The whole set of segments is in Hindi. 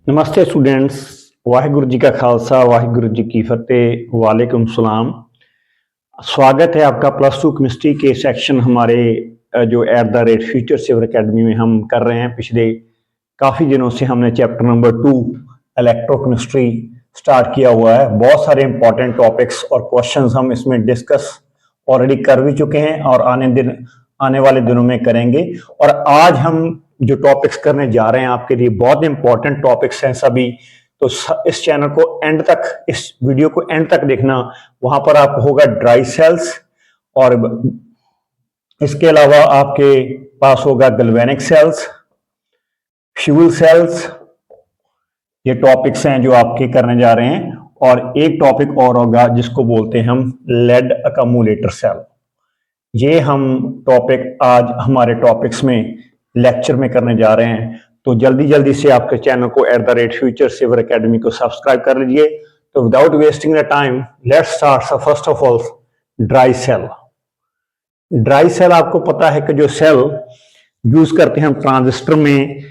नमस्ते स्टूडेंट्स। वाहिगुरु जी का खालसा वाहिगुरु जी की फतेह। वालेकुम सलाम। स्वागत है आपका प्लस टू केमिस्ट्री के सेक्शन हमारे जो @फ्यूचर सेवर एकेडमी में हम कर रहे हैं। पिछले काफ़ी दिनों से हमने चैप्टर नंबर 2 इलेक्ट्रोकेमिस्ट्री स्टार्ट किया हुआ है। बहुत सारे इंपॉर्टेंट टॉपिक्स और क्वेश्चंस हम इसमें डिस्कस ऑलरेडी कर भी चुके हैं और आने वाले दिनों में करेंगे। और आज हम जो टॉपिक्स करने जा रहे हैं आपके लिए बहुत इंपॉर्टेंट टॉपिक्स हैं सभी। तो इस चैनल को एंड तक, इस वीडियो को एंड तक देखना। वहां पर आपको होगा ड्राई सेल्स और इसके अलावा आपके पास होगा गैल्वेनिक सेल्स, फ्यूल सेल्स। ये टॉपिक्स हैं जो आपके करने जा रहे हैं। और एक टॉपिक और होगा जिसको बोलते हैं हम लेड अकम्युलेटर सेल। ये हम टॉपिक आज हमारे टॉपिक्स में लेक्चर में करने जा रहे हैं। तो जल्दी जल्दी से आपके चैनल को @फ्यूचर सेवर एकेडमी को सब्सक्राइब कर लीजिए। तो without wasting the time let's start. First of all dry cell. Dry cell आपको पता है कि जो सेल यूज करते हैं हम ट्रांजिस्टर में,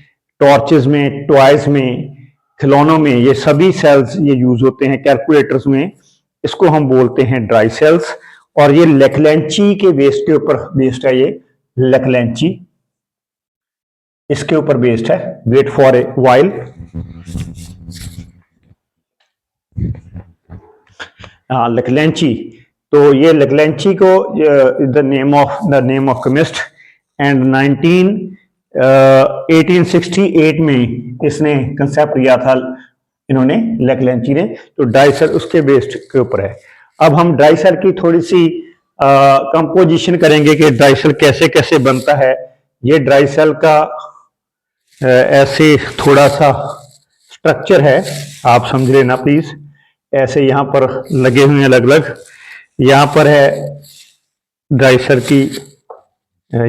टॉर्चेस में, टॉयज में, खिलौनों में, ये सभी सेल्स ये यूज होते हैं, कैलकुलेटर्स में। इसको हम बोलते हैं ड्राई सेल्स। और ये लेक्लेंची के बेस के ऊपर बेस्ड है। ये लेक्लेंची इसके ऊपर बेस्ड है। Wait for a while. Leclanche. तो ये लेक्लेंची को the name of chemist and 1868 में इसने कंसेप्ट लिया था इन्होंने, लेक्लेंची ने। तो ड्राई सेल उसके बेस्ड के ऊपर है। अब हम ड्राई सेल की थोड़ी सी कंपोजिशन करेंगे कि ड्राई सेल कैसे कैसे बनता है। ये ड्राई सेल का ऐसे थोड़ा सा स्ट्रक्चर है, आप समझ लेना प्लीज। ऐसे यहां पर लगे हुए हैं अलग अलग। यहां पर है ड्राई सेल की,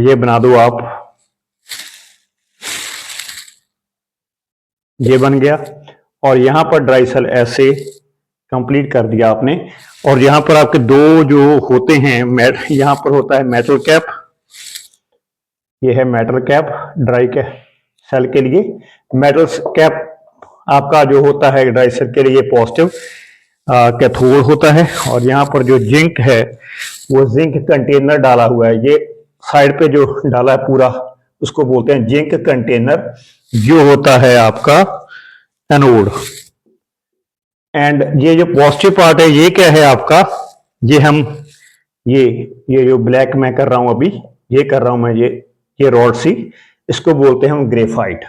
ये बना दो आप, ये बन गया। और यहां पर ड्राई सेल ऐसे कंप्लीट कर दिया आपने। और यहां पर आपके दो जो होते हैं, यहां पर होता है मेटल कैप, ये है metal cap dry cap cell के लिए। मेटल कैप आपका जो होता है ड्राई सेल के लिए पॉजिटिव कैथोड होता है। और यहाँ पर जो जिंक है वो जिंक कंटेनर डाला हुआ है। ये साइड पे जो डाला है पूरा उसको बोलते हैं जिंक कंटेनर, जो होता है आपका एनोड। एंड ये जो पॉजिटिव पार्ट है ये क्या है आपका, ये हम ये जो ब्लैक मैं कर रहा हूं अभी, ये कर रहा हूं मैं, ये रॉड सी, इसको बोलते हैं हम graphite.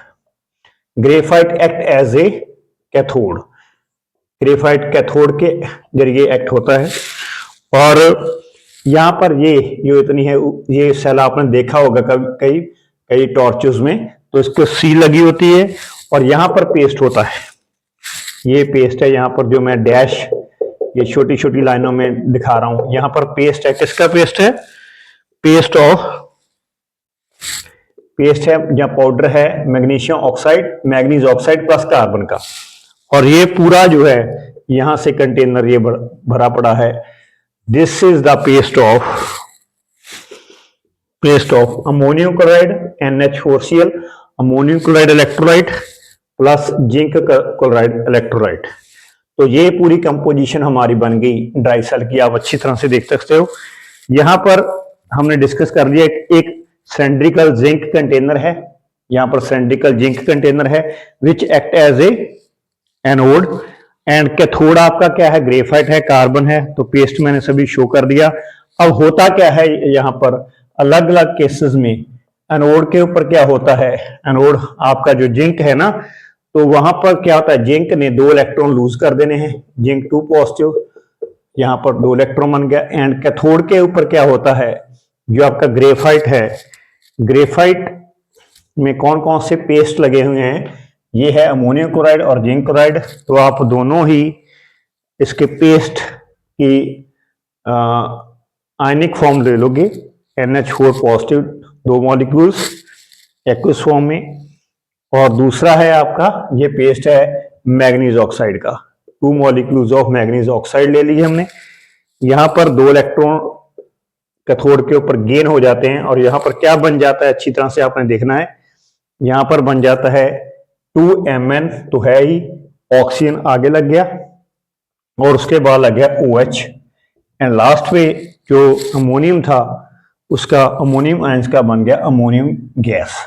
Graphite act as a cathode. Graphite cathode के जरिए एक्ट होता है। और यहां पर ये जो इतनी है, ये सेल आपने देखा होगा कई कई टॉर्चेस में, तो इसको सी लगी होती है। और यहां पर पेस्ट होता है, ये पेस्ट है यहां पर जो मैं डैश ये छोटी छोटी लाइनों में दिखा रहा हूं। यहां पर पेस्ट है, किसका पेस्ट है? पेस्ट है या पाउडर है magnesium oxide, manganese oxide plus carbon का। और ये पूरा जो है यहां से कंटेनर ये भरा पड़ा है। This is the paste of ammonium chloride NH4Cl, ammonium chloride electrolyte plus zinc chloride electrolyte. तो ये पूरी कंपोजिशन हमारी बन गई ड्राई सेल की, आप अच्छी तरह से देख सकते हो। यहां पर हमने डिस्कस कर लिया एक सिलिंड्रिकल जिंक कंटेनर है, यहां पर सिलिंड्रिकल जिंक कंटेनर है which act as a anode. And cathode आपका क्या है? ग्रेफाइट है, कार्बन है। तो पेस्ट मैंने सभी शो कर दिया। अब होता क्या है यहां पर अलग अलग केसेस में एनोड के ऊपर क्या होता है? एनोड आपका जो जिंक है ना, तो वहां पर क्या होता है, जिंक ने 2 इलेक्ट्रॉन लूज कर देने हैं, जिंक 2 पॉजिटिव, यहां पर 2 इलेक्ट्रॉन बन गया। एंड कैथोड के ऊपर क्या होता है, जो आपका ग्रेफाइट है, ग्रेफाइट में कौन कौन से पेस्ट लगे हुए हैं? ये है अमोनियम क्लोराइड और जिंक क्लोराइड। तो आप दोनों ही इसके पेस्ट की आयनिक फॉर्म ले लोगे, NH4 positive 2 molecules aqueous form में। और दूसरा है आपका ये पेस्ट है मैग्नीज ऑक्साइड का, 2 मॉलिक्यूल्स ऑफ मैग्नीज ऑक्साइड ले लिए हमने। यहां पर 2 इलेक्ट्रॉन कैथोड के ऊपर गेन हो जाते हैं। और यहां पर क्या बन जाता है, अच्छी तरह से आपने देखना है। यहां पर बन जाता है 2Mn तो है ही, ऑक्सीजन आगे लग गया और उसके बाद लग गया OH एंड लास्ट में जो अमोनियम था उसका अमोनियम आयंस का बन गया अमोनियम गैस।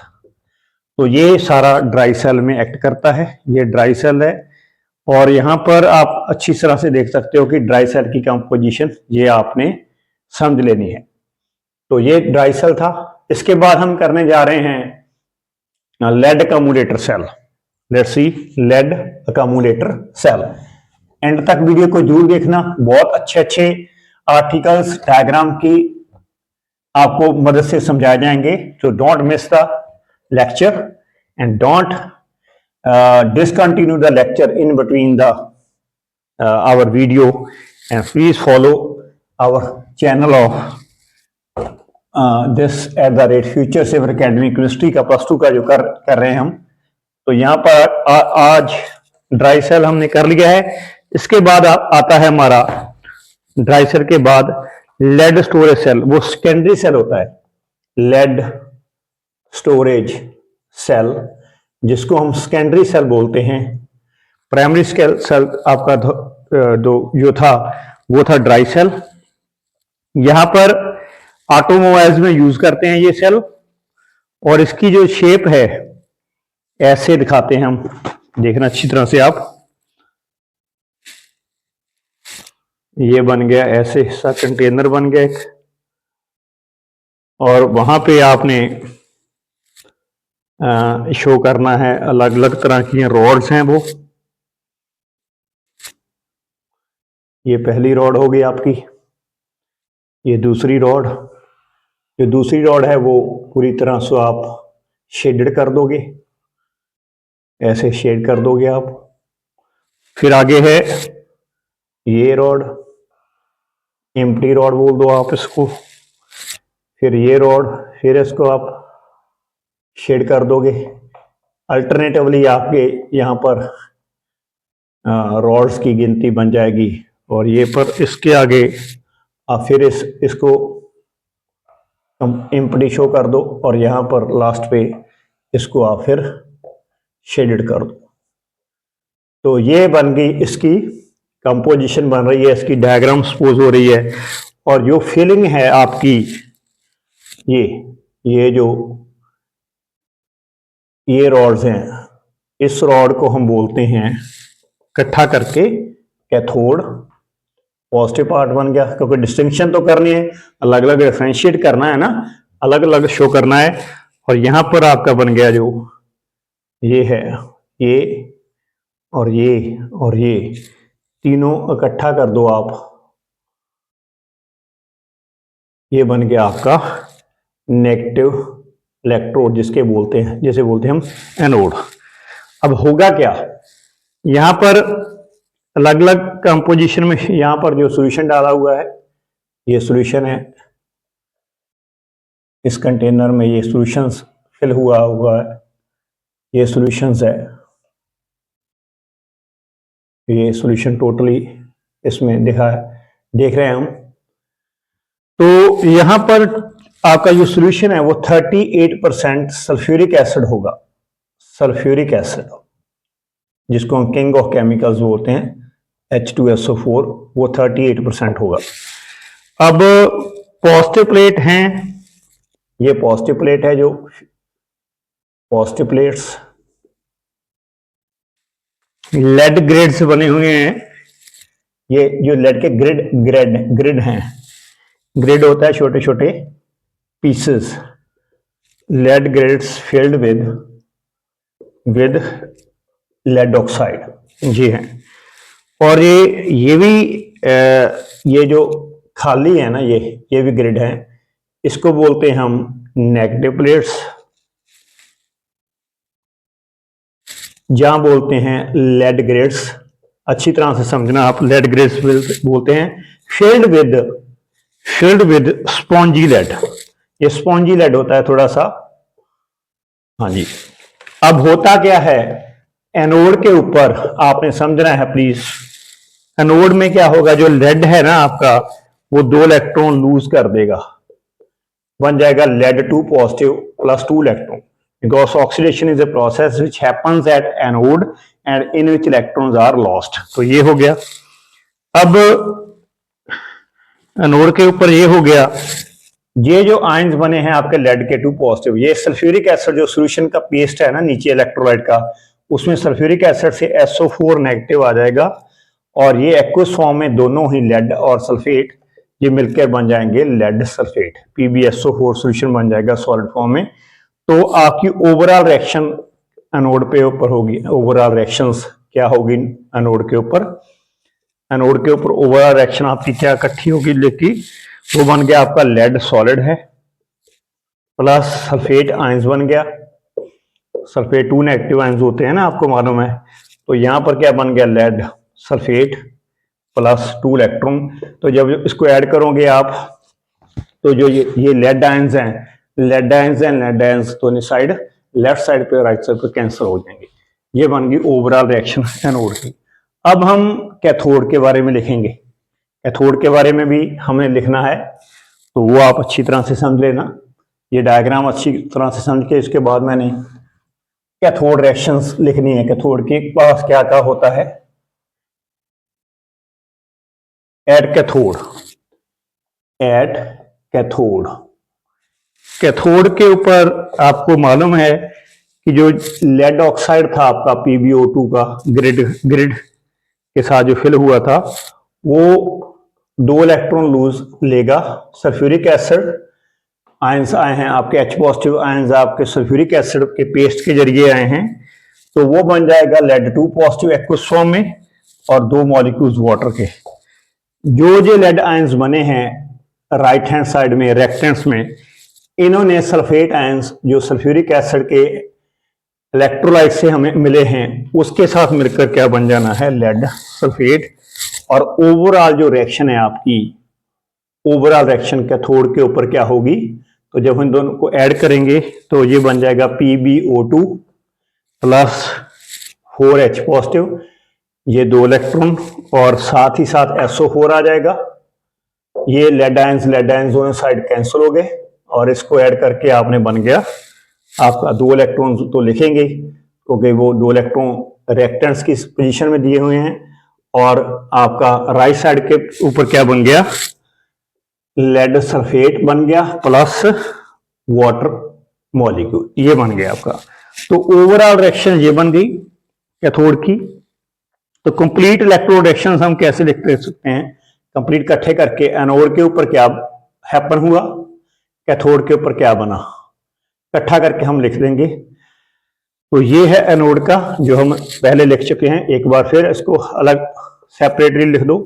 तो ये सारा ड्राई सेल में एक्ट करता है, ये ड्राई सेल है। और यहाँ पर आप अच्छी तरह से देख सकते हो कि ड्राई सेल की कंपोजिशन ये आपने समझ लेनी है। तो ये ड्राई सेल था। इसके बाद हम करने जा रहे हैं lead accumulator cell. Let's see lead accumulator cell. End तक वीडियो को जरूर देखना, बहुत अच्छे अच्छे आर्टिकल्स डायग्राम की आपको मदद से समझाए जाएंगे। तो don't miss the lecture and don't discontinue the lecture in between the our video, and please follow our channel of this @future saver academy chemistry का +2 का जो कर रहे हैं हम। तो यहाँ पर आज ड्राई सेल हमने कर लिया है। इसके बाद आता है हमारा ड्राई सेल के बाद लेड स्टोरेज सेल, वो सेकेंडरी सेल होता है, लेड स्टोरेज सेल जिसको हम सेकेंडरी सेल बोलते हैं। प्राइमरी सेल आपका जो था वो था ड्राई सेल। यहां पर ऑटोमोबाइल्स में यूज करते हैं ये सेल, और इसकी जो शेप है ऐसे दिखाते हैं हम, देखना अच्छी तरह से आप। ये बन गया ऐसे हिस्सा, कंटेनर बन गया एक, और वहां पे आपने शो करना है अलग अलग तरह की रॉड्स हैं वो। ये पहली रॉड होगी आपकी, ये दूसरी रॉड। जो दूसरी रॉड है वो पूरी तरह से आप शेडेड कर दोगे, ऐसे शेड कर दोगे आप। फिर आगे है ये रॉड, एम्प्टी रॉड बोल दो आप इसको। फिर ये रॉड, फिर इसको आप शेड कर दोगे। अल्टरनेटिवली आपके यहाँ पर रॉड्स की गिनती बन जाएगी, और ये पर इसके आगे आप फिर इसको एम्प्टी शो कर दो, और यहाँ पर लास्ट पे इसको आप फिर शेडेड कर दो। तो ये बन गई, इसकी कंपोजिशन बन रही है, इसकी डायग्राम सपोज हो रही है। और जो फिलिंग है आपकी, ये जो ये रॉड्स हैं, इस रॉड को हम बोलते हैं इकट्ठा करके कैथोड। पॉजिटिव पार्ट बन गया, क्योंकि डिस्टिंक्शन तो करनी है, अलग अलग डिफरेंशिएट करना है ना, अलग अलग शो करना है। और यहां पर आपका बन गया जो ये है, ये और ये और ये तीनों इकट्ठा कर दो आप, ये बन गया आपका नेगेटिव इलेक्ट्रोड, जिसके बोलते हैं, जैसे बोलते हैं हम एनोड। अब होगा क्या, यहां पर अलग अलग कंपोजिशन में यहां पर जो सॉल्यूशन डाला हुआ है, ये सॉल्यूशन है इस कंटेनर में, ये सॉल्यूशंस फिल हुआ है, ये सॉल्यूशंस है, ये सॉल्यूशन टोटली इसमें दिखा है, देख रहे हैं हम। तो यहां पर आपका जो सॉल्यूशन है वो 38% सल्फ्यूरिक एसिड होगा। सल्फ्यूरिक एसिड, जिसको हम किंग ऑफ केमिकल्स बोलते हैं, H2SO4, वो 38% होगा। अब पॉजिटिव प्लेट हैं, ये पॉजिटिव प्लेट है, जो पॉजिटिव प्लेट्स लेड ग्रेड से बने हुए हैं। ये जो लेड के ग्रेड हैं, ग्रेड होता है छोटे छोटे pieces, lead grids filled with lead oxide, जी हैं। और ये भी ये जो खाली है ना, ये भी ग्रिड है, इसको बोलते हैं हम नेगेटिव प्लेट्स, जहां बोलते हैं लेड ग्रेड्स। अच्छी तरह से समझना आप, लेड ग्रेड्स बोलते हैं फिल्ड विद स्पॉन्जी लेड। ये स्पॉन्जी लेड होता है थोड़ा सा, हाँ जी। अब होता क्या है, एनोड के ऊपर आपने समझना है प्लीज। एनोड में क्या होगा, जो लेड है ना आपका, वो 2 इलेक्ट्रॉन लूज कर देगा, बन जाएगा lead 2 positive plus 2 electron. Gauss oxidation is a process which happens at anode and in which electrons are lost. तो ये हो गया। अब एनोड के ऊपर ये हो गया, ये जो आयंस बने हैं आपके लेड के 2 पॉजिटिव, ये सल्फ्यूरिक एसिड जो सोल्यूशन का पेस्ट है ना नीचे इलेक्ट्रोलाइट का, उसमें सल्फ्यूरिक एसिड से SO4 नेगेटिव आ जाएगा और ये एक्वस फॉर्म में दोनों ही लेड और सल्फेट ये मिलकर बन जाएंगे लेड सल्फेट, PbSO4 सोल्यूशन बन जाएगा सॉलिड फॉर्म में। तो आपकी ओवरऑल रिएक्शन एनोड पे ऊपर होगी, ओवरऑल रिएक्शंस क्या होगी एनोड के ऊपर, एनोड के ऊपर ओवरऑल रिएक्शन आपकी क्या इकट्ठी होगी, लेकिन वो बन गया आपका लेड सॉलिड है प्लस सल्फेट आयंस बन गया, सल्फेट 2 नेगेटिव आयंस होते हैं ना आपको मालूम है। तो यहां पर क्या बन गया लेड सल्फेट प्लस 2 इलेक्ट्रॉन। तो जब इसको ऐड करोगे आप तो जो ये लेड आयंस हैं, lead ions and lead ions दोनों साइड लेफ्ट साइड पे राइट साइड पे कैंसिल हो जाएंगे। ये बन गई ओवरऑल रिएक्शन एनोड की। अब हम कैथोड के बारे में लिखेंगे, कैथोड के बारे में भी हमें लिखना है, तो वो आप अच्छी तरह से समझ लेना। ये डायग्राम अच्छी तरह से समझ के इसके बाद मैंने कैथोड रिएक्शंस लिखनी है। कैथोड के पास क्या क्या होता है, at cathode, at cathode, cathode के ऊपर आपको मालूम है कि जो लेड ऑक्साइड था आपका PbO2 का ग्रिड के साथ जो फिल हुआ था, वो 2 इलेक्ट्रॉन लूज लेगा। सल्फ्यूरिक एसिड आयंस आए हैं आपके H पॉजिटिव आयंस आपके सल्फ्यूरिक एसिड के पेस्ट के जरिए आए हैं, तो वो बन जाएगा लेड 2 पॉजिटिव एक्वस फॉर्म में और 2 मॉलिक्यूल्स वाटर के। जो लेड आयंस बने हैं राइट हैंड साइड में रेक्टेंट्स में, इन्होंने सल्फेट आयंस जो सल्फ्यूरिक एसिड के इलेक्ट्रोलाइट से हमें मिले हैं उसके साथ मिलकर क्या बन जाना है लेड सल्फेट। और ओवरऑल जो रिएक्शन है आपकी, ओवरऑल रिएक्शन कैथोड के ऊपर क्या होगी, तो जब हम दोनों को ऐड करेंगे तो ये बन जाएगा PbO2 प्लस 4H पॉजिटिव, ये 2 इलेक्ट्रॉन और साथ ही साथ SO4 आ जाएगा। ये लेड आयंस दोनों साइड कैंसिल हो गए और इसको ऐड करके आपने बन गया आपका 2 इलेक्ट्रॉन तो लिखेंगे क्योंकि वो 2 इलेक्ट्रॉन रिएक्टेंट्स की पोजीशन में दिए हुए हैं, और आपका राइट साइड के ऊपर क्या बन गया लेड सल्फेट बन गया प्लस वाटर मॉलिक्यूल, ये बन गया आपका। तो ओवरऑल रिएक्शन ये बन गई कैथोड की। तो कंप्लीट इलेक्ट्रोड रिएक्शंस हम कैसे लिख सकते हैं, कंप्लीट इकट्ठे करके एनोड के ऊपर क्या हैपन हुआ, कैथोड के ऊपर क्या बना, इकट्ठा करके हम लिख देंगे। तो ये है एनोड का जो हम पहले लिख चुके हैं, एक बार फिर इसको अलग सेपरेटली लिख दो।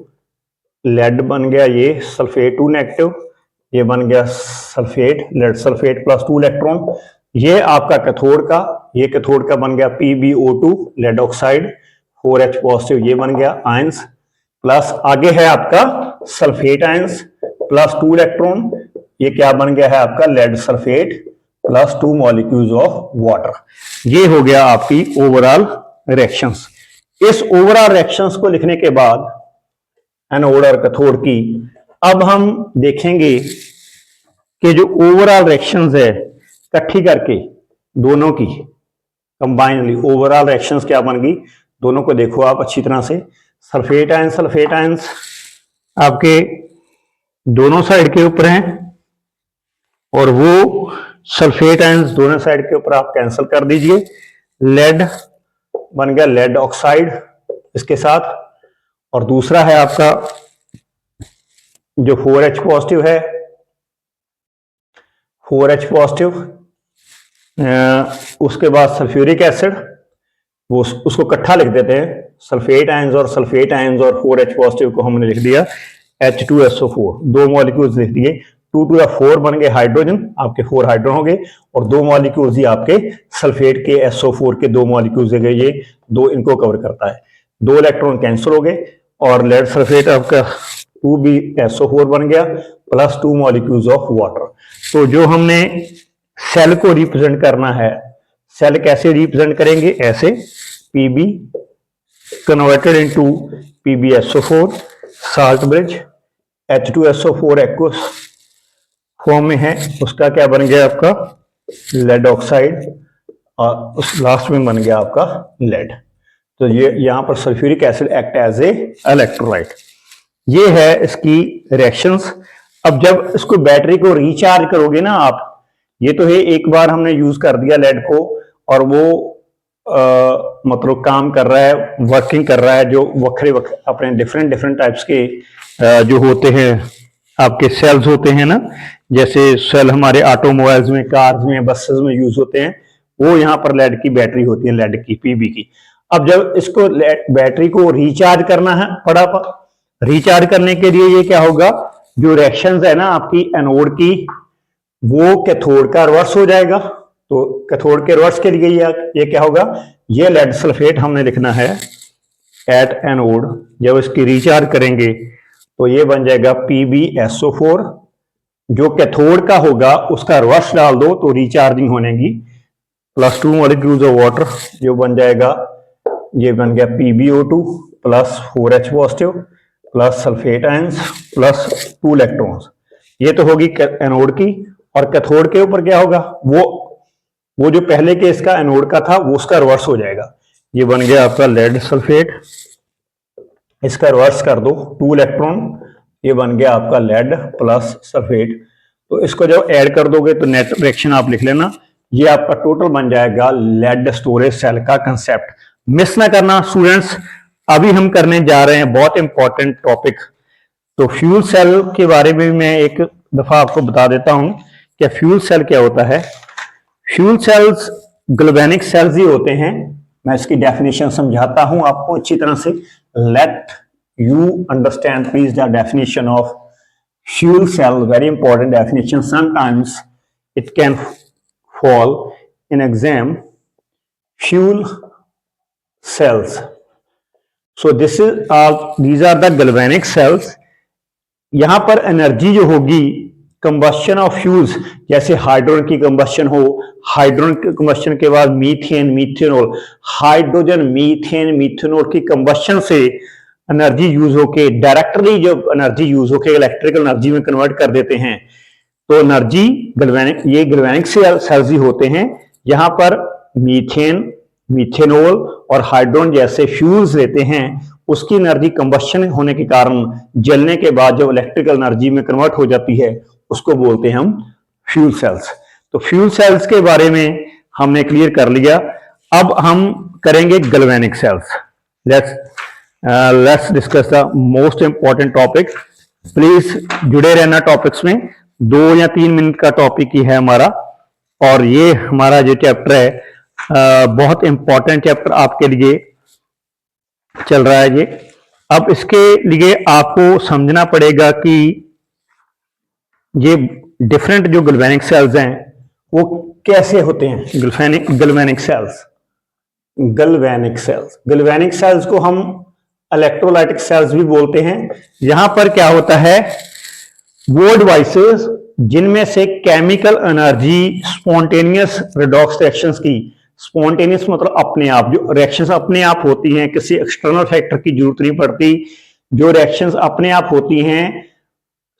लेड बन गया ये सल्फेट 2 नेगेटिव, ये बन गया sulphate lead sulphate plus 2 electron. ये आपका कैथोड का, ये कैथोड का बन गया PbO2 lead oxide 4H positive, ये बन गया आयंस, प्लस आगे है आपका सल्फेट आयंस प्लस 2 इलेक्ट्रॉन, ये क्या बन गया है आपका lead sulphate plus 2 molecules of water. ये हो गया आपकी ओवरऑल रिएक्शंस। इस ओवरऑल रिएक्शंस को लिखने के बाद एनोड और कैथोड की, अब हम देखेंगे कि जो ओवरऑल रिएक्शंस है इकट्ठी करके दोनों की कंबाइनली ओवरऑल रिएक्शंस क्या बन गई, दोनों को देखो आप अच्छी तरह से। सल्फेट आयंस आपके दोनों साइड के ऊपर हैं और वो सल्फेट आयंस दोनों साइड के ऊपर आप कैंसिल कर दीजिए। लेड बन गया लेड ऑक्साइड इसके साथ, और दूसरा है आपका जो 4H पॉजिटिव है, 4H पॉजिटिव, उसके बाद सल्फ्यूरिक एसिड, वो उसको इकट्ठा लिख देते हैं। सल्फेट आयंस और 4H पॉजिटिव को हमने लिख दिया H2SO4, 2 मॉलिक्यूल्स लिख दिए। 2 to the 4 बन गए हाइड्रोजन, आपके 4 हाइड्रोजन हो गए, और 2 मॉलिक्यूल्स ही आपके सल्फेट के SO4 के 2 मॉलिक्यूल्स हो गए, ये 2 इनको कवर करता है। 2 इलेक्ट्रॉन कैंसिल हो गए और लेड सल्फेट आपका 2BSO4 बन गया प्लस 2 मॉलिक्यूल्स ऑफ वाटर। तो जो हमने सेल को रिप्रेजेंट करना है, सेल कैसे रिप्रेजेंट करेंगे, ऐसे Pb converted into PbSO4 salt bridge, H2SO4 aqueous form में है, उसका क्या बन गया आपका लेड ऑक्साइड और उस लास्ट में बन गया आपका लेड। तो ये यहाँ पर sulphuric acid act as a electrolyte. ये है इसकी रिएक्शंस। अब जब इसको बैटरी को रिचार्ज करोगे ना आप, ये तो है एक बार हमने यूज कर दिया लेड को और वो मतलब काम कर रहा है, वर्किंग कर रहा है, जो वक्रे अपने डिफरेंट डिफरेंट टाइप्स के जो होते हैं आपके सेल्स होते हैं ना, जैसे सेल हमारे ऑटोमोबाइल्स में, कार्स में, बसेस में यूज होते हैं, वो यहाँ पर लेड की बैटरी होती है, लेड की, पीबी की। अब जब इसको बैटरी को रिचार्ज करना है, रिचार्ज करने के लिए ये क्या होगा, जो रिएक्शंस है ना आपकी एनोड की, वो कैथोड का रिवर्स हो जाएगा। तो कैथोड के रिवर्स के लिए ये क्या होगा, ये लेड सल्फेट हमने लिखना है एट एनोड। जब इसकी रिचार्ज करेंगे तो ये बन जाएगा PbSO4। जो कैथोड का होगा उसका रिवर्स डाल दो तो रिचार्जिंग होने की, प्लस 2 मॉलिक्यूल्स ऑफ वाटर, जो बन जाएगा, ये बन गया PbO2 plus 4H positive plus sulphate ions plus 2 electrons. ये तो होगी एनोड की। और कैथोड के ऊपर क्या होगा, वो जो पहले के इसका एनोड का था वो उसका रिवर्स हो जाएगा। ये बन गया आपका लेड सल्फेट, इसका रिवर्स कर दो 2 इलेक्ट्रॉन, ये बन गया आपका लेड प्लस सल्फेट। तो इसको जब ऐड कर दोगे तो नेट रिएक्शन आप लिख लेना, ये आपका टोटल बन जाएगा लेड स्टोरेज सेल का कंसेप्ट। मिस ना करना स्टूडेंट्स, अभी हम करने जा रहे हैं बहुत इंपॉर्टेंट टॉपिक। तो फ्यूल सेल के बारे में मैं एक दफा आपको बता देता हूं कि फ्यूल सेल क्या होता है। फ्यूल सेल्स गैल्वेनिक सेल्स ही होते हैं। मैं इसकी डेफिनेशन समझाता हूं आपको अच्छी तरह से। Let you understand please the definition of fuel cell, very important definition, sometimes it can fall in exam. Fuel cells, so these are the galvanic cells। यहां पर एनर्जी जो होगी कंबस्शन ऑफ फ्यूल्स, जैसे हाइड्रोजन की कंबस्शन हो, हाइड्रोजन की कंबस्शन के बाद methane, methanol, hydrogen, methane, methanol की कंबस्शन से एनर्जी यूज होके डायरेक्टली जो एनर्जी यूज होके इलेक्ट्रिकल एनर्जी में कन्वर्ट कर देते हैं। तो एनर्जी गैल्वेनिक, ये गैल्वेनिक सेल्स ही होते हैं। यहां पर मीथेन, मीथेनॉल और हाइड्रोजन जैसे फ्यूल्स लेते हैं, उसकी एनर्जी कंबस्शन होने के कारण जलने के बाद जो इलेक्ट्रिकल एनर्जी में कन्वर्ट हो जाती है, उसको बोलते हैं हम फ्यूल सेल्स। तो फ्यूल सेल्स के बारे में हमने क्लियर कर लिया। अब हम करेंगे galvanic cells. Let's discuss the most important topic. Please जुड़े रहना टॉपिक्स में, 2 या 3 मिनट का टॉपिक ही है हमारा। और ये हमारा जो चैप्टर है बहुत इंपॉर्टेंट चैप्टर आपके लिए चल रहा है ये। अब इसके लिए आपको समझना पड़ेगा कि ये डिफरेंट जो गैल्वेनिक सेल्स हैं वो कैसे होते हैं। गैल्वेनिक सेल्स को हम इलेक्ट्रोलाइटिक सेल्स भी बोलते हैं। यहां पर क्या होता है, वो डिवाइसेस जिनमें से chemical energy spontaneous redox reactions की, स्पॉन्टेनियस मतलब अपने आप, जो रिएक्शंस अपने आप होती हैं, किसी एक्सटर्नल फैक्टर की जरूरत नहीं पड़ती, जो रिएक्शंस अपने आप होती हैं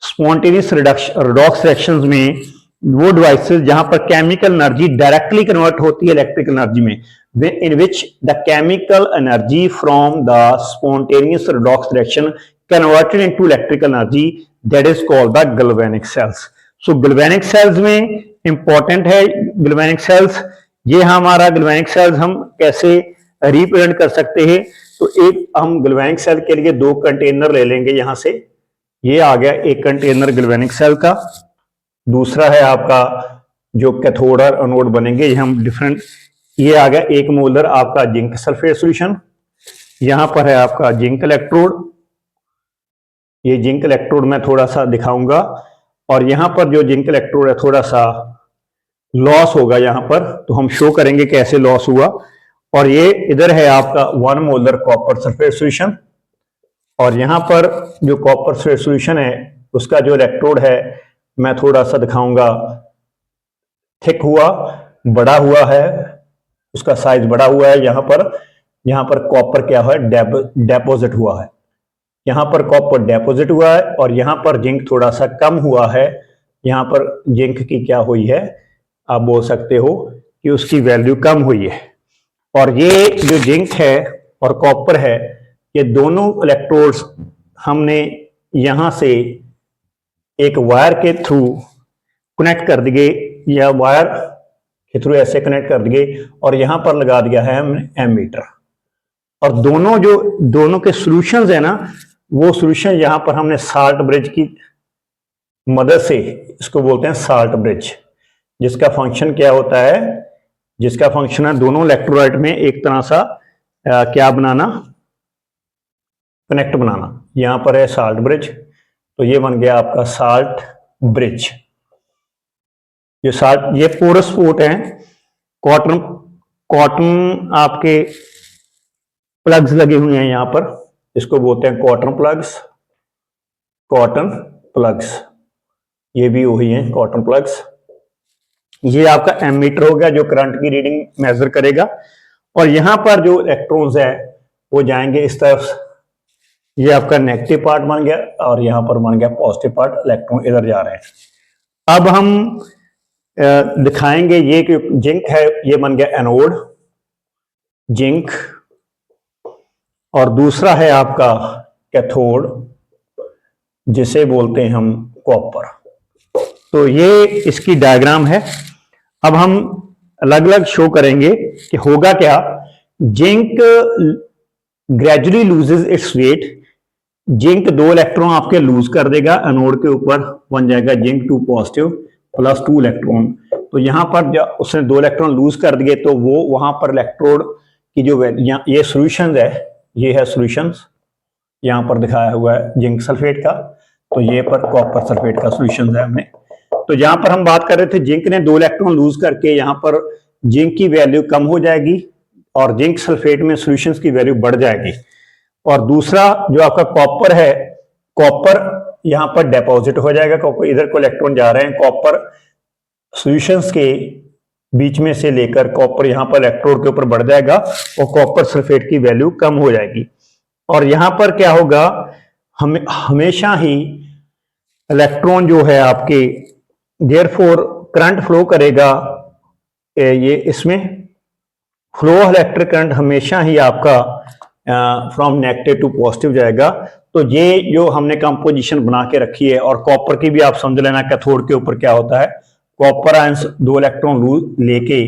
स्पॉन्टेनियस रिडॉक्स रिएक्शंस में, वो डिवाइसेस जहां पर केमिकल एनर्जी डायरेक्टली कन्वर्ट होती है इलेक्ट्रिकल एनर्जी में, in which the chemical energy from the spontaneous redox reaction converted into electrical energy, that is called the galvanic cells. So galvanic cells में इंपॉर्टेंट है गैल्वेनिक सेल्स। ये हमारा गैल्वेनिक सेल्स हम कैसे रिप्रेजेंट कर सकते हैं, तो एक हम गैल्वेनिक सेल के लिए 2 कंटेनर ले लेंगे। यहां से ये आ गया एक कंटेनर गैल्वेनिक सेल का, दूसरा है आपका जो कैथोड और एनोड बनेंगे, ये हम डिफरेंट, ये आ गया 1 मोलर आपका जिंक सल्फेट सॉल्यूशन। यहां पर है आपका जिंक इलेक्ट्रोड, ये जिंक इलेक्ट्रोड मैं थोड़ा सा दिखाऊंगा, और यहां पर जो जिंक इलेक्ट्रोड है थोड़ा सा लॉस होगा यहां पर, तो हम शो करेंगे कैसे लॉस हुआ। और ये इधर है आपका 1 मोलर कॉपर सल्फेट सॉल्यूशन, और यहां पर जो कॉपर सल्फेट सॉल्यूशन है उसका जो इलेक्ट्रोड है मैं थोड़ा सा दिखाऊंगा, थिक हुआ, बड़ा हुआ है, उसका साइज बड़ा हुआ है। यहां पर कॉपर क्या है, डेपोजिट हुआ है, यहां पर कॉपर डेपोजिट हुआ है, और यहां पर जिंक थोड़ा सा कम हुआ है। यहां पर जिंक की क्या हुई है, आप बोल सकते हो कि उसकी वैल्यू कम हुई है। और ये जो जिंक है और कॉपर है, ये दोनों इलेक्ट्रोड्स हमने यहां से एक वायर के थ्रू कनेक्ट कर दिए, या वायर के थ्रू ऐसे कनेक्ट कर दिए, और यहां पर लगा दिया है हमने एमीटर। और दोनों के सॉल्यूशंस है ना, वो सॉल्यूशन यहां पर हमने साल्ट ब्रिज की मदद से, इसको बोलते हैं साल्ट ब्रिज, जिसका फंक्शन क्या होता है, जिसका फंक्शन है दोनों इलेक्ट्रोलाइट में एक तरह सा क्या बनाना, कनेक्ट बनाना। यहां पर है साल्ट ब्रिज, तो ये बन गया आपका साल्ट ब्रिज। ये पोरस पोर्ट है। कॉटन आपके प्लग्स लगे हुए हैं यहां पर, इसको बोलते हैं कॉटन प्लग्स। ये भी वही है कॉटन प्लग्स। ये आपका एमीटर हो गया जो करंट की रीडिंग मेजर करेगा। और यहां पर जो इलेक्ट्रॉन्स है वो जाएंगे इस तरफ, ये आपका नेगेटिव पार्ट बन गया, और यहां पर बन गया पॉजिटिव पार्ट, इलेक्ट्रॉन इधर जा रहे हैं। अब हम दिखाएंगे ये कि जिंक है, ये बन गया एनोड जिंक, और दूसरा है आपका कैथोड जिसे बोलते हैं हम कॉपर। तो ये इसकी डायग्राम है। अब हम अलग अलग शो करेंगे कि होगा क्या। Zinc gradually loses its weight. Zinc 2 electron आपके लूज कर देगा, एनोड के ऊपर बन जाएगा जिंक 2 पॉजिटिव प्लस 2 इलेक्ट्रॉन। तो यहां पर जब उसने 2 इलेक्ट्रॉन लूज कर दिए तो वो वहां पर इलेक्ट्रोड की जो ये सॉल्यूशन है, ये है सॉल्यूशंस, यहां पर दिखाया हुआ है जिंक सल्फेट का, तो ये पर कॉपर सल्फेट का सॉल्यूशन है हमने। तो यहां पर हम बात कर रहे थे जिंक ने 2 इलेक्ट्रॉन लूज करके यहां पर जिंक की वैल्यू कम हो जाएगी और जिंक सल्फेट में सॉल्यूशंस की वैल्यू बढ़ जाएगी। और दूसरा जो आपका कॉपर है, कॉपर यहां पर डिपॉजिट हो जाएगा, क्योंकि इधर को इलेक्ट्रॉन जा रहे हैं, कॉपर सॉल्यूशंस के बीच में से लेकर कॉपर यहां पर इलेक्ट्रोड के ऊपर बढ़ जाएगा और कॉपर सल्फेट की वैल्यू कम हो जाएगी। और यहां पर क्या होगा, हमेशा ही इलेक्ट्रॉन जो है आपके देयरफॉर करंट फ्लो करेगा, ये इसमें फ्लो इलेक्ट्रिक करंट हमेशा ही आपका फ्रॉम नेगेटिव टू पॉजिटिव जाएगा। तो ये जो हमने कंपोजिशन बना के रखी है, और कॉपर की भी आप समझ लेना, कैथोड के ऊपर क्या होता है, कॉपर आयंस 2 इलेक्ट्रॉन लूज लेके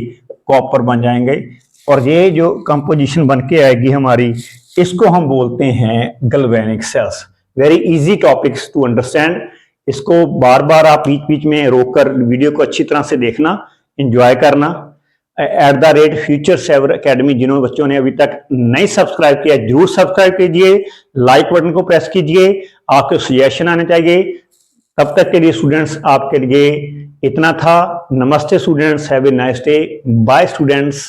कॉपर बन जाएंगे, और ये जो कंपोजिशन बन के आएगी हमारी, इसको हम बोलते हैं galvanic cells. Very easy topics to understand. इसको बार बार आप बीच बीच में रोककर वीडियो को अच्छी तरह से देखना, एंजॉय करना। @फ्यूचर सेवर एकेडमी जिन्होंने बच्चों ने अभी तक नहीं सब्सक्राइब किया, जरूर सब्सक्राइब कीजिए, लाइक बटन को प्रेस कीजिए, आपके सजेशन आने चाहिए। तब तक के लिए स्टूडेंट्स, आपके लिए इतना था। नमस्ते students, have a nice day, bye students.